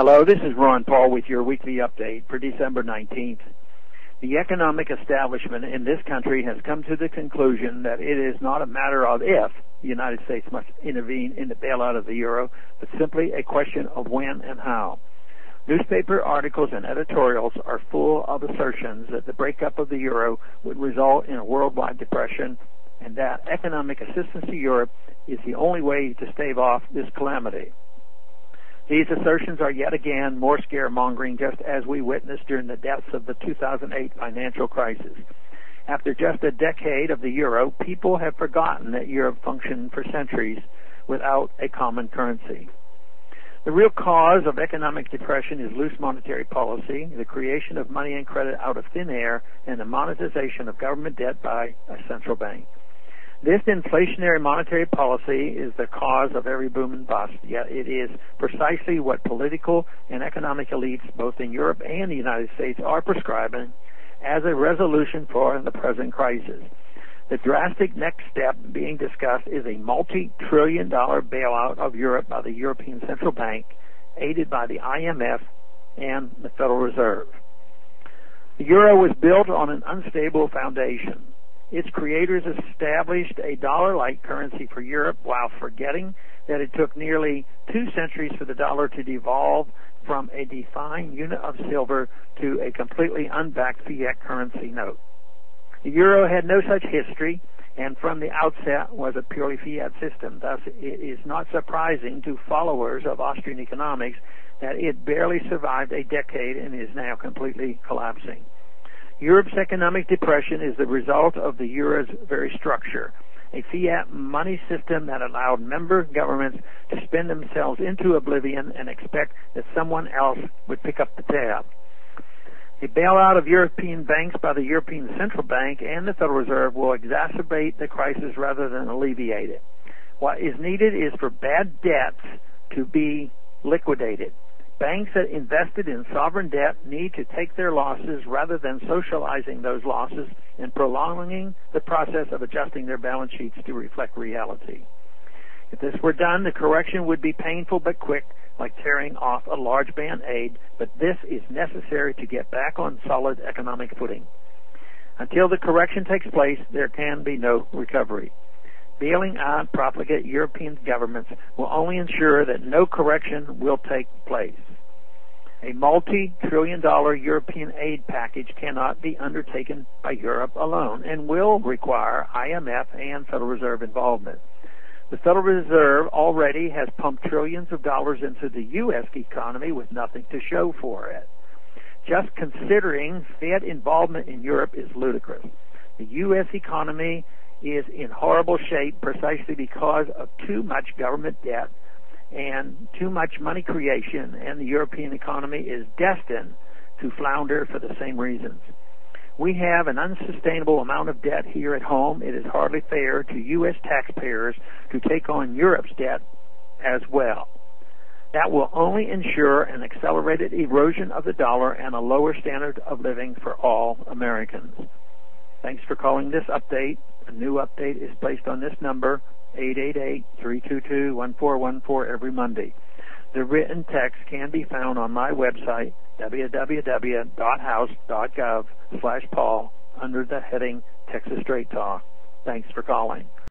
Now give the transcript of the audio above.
Hello, this is Ron Paul with your weekly update for December 19th. The economic establishment in this country has come to the conclusion that it is not a matter of if the United States must intervene in the bailout of the euro, but simply a question of when and how. Newspaper articles and editorials are full of assertions that the breakup of the euro would result in a worldwide depression and that economic assistance to Europe is the only way to stave off this calamity. These assertions are yet again more scare-mongering, just as we witnessed during the depths of the 2008 financial crisis. After just a decade of the euro, people have forgotten that Europe functioned for centuries without a common currency. The real cause of economic depression is loose monetary policy, the creation of money and credit out of thin air, and the monetization of government debt by a central bank. This inflationary monetary policy is the cause of every boom and bust, yet it is precisely what political and economic elites, both in Europe and the United States, are prescribing as a resolution for the present crisis. The drastic next step being discussed is a multi-trillion-dollar bailout of Europe by the European Central Bank, aided by the IMF and the Federal Reserve. The euro was built on an unstable foundation. Its creators established a dollar-like currency for Europe while forgetting that it took nearly 2 centuries for the dollar to devolve from a defined unit of silver to a completely unbacked fiat currency note. The euro had no such history and from the outset was a purely fiat system. Thus, it is not surprising to followers of Austrian economics that it barely survived a decade and is now completely collapsing. Europe's economic depression is the result of the euro's very structure, a fiat money system that allowed member governments to spend themselves into oblivion and expect that someone else would pick up the tab. The bailout of European banks by the European Central Bank and the Federal Reserve will exacerbate the crisis rather than alleviate it. What is needed is for bad debts to be liquidated. Banks that invested in sovereign debt need to take their losses rather than socializing those losses and prolonging the process of adjusting their balance sheets to reflect reality. If this were done, the correction would be painful but quick, like tearing off a large Band-Aid, but this is necessary to get back on solid economic footing. Until the correction takes place, there can be no recovery. Bailing out profligate European governments will only ensure that no correction will take place. A multi-trillion-dollar European aid package cannot be undertaken by Europe alone and will require IMF and Federal Reserve involvement. The Federal Reserve already has pumped trillions of dollars into the U.S. economy with nothing to show for it. Just considering Fed involvement in Europe is ludicrous. The U.S. economy is in horrible shape precisely because of too much government debt and too much money creation, and the European economy is destined to flounder for the same reasons. We have an unsustainable amount of debt here at home. It is hardly fair to U.S. taxpayers to take on Europe's debt as well. That will only ensure an accelerated erosion of the dollar and a lower standard of living for all Americans. Thanks for calling this update. A new update is placed on this number, 888-322-1414, every Monday. The written text can be found on my website, www.house.gov/Paul, under the heading Texas Straight Talk. Thanks for calling.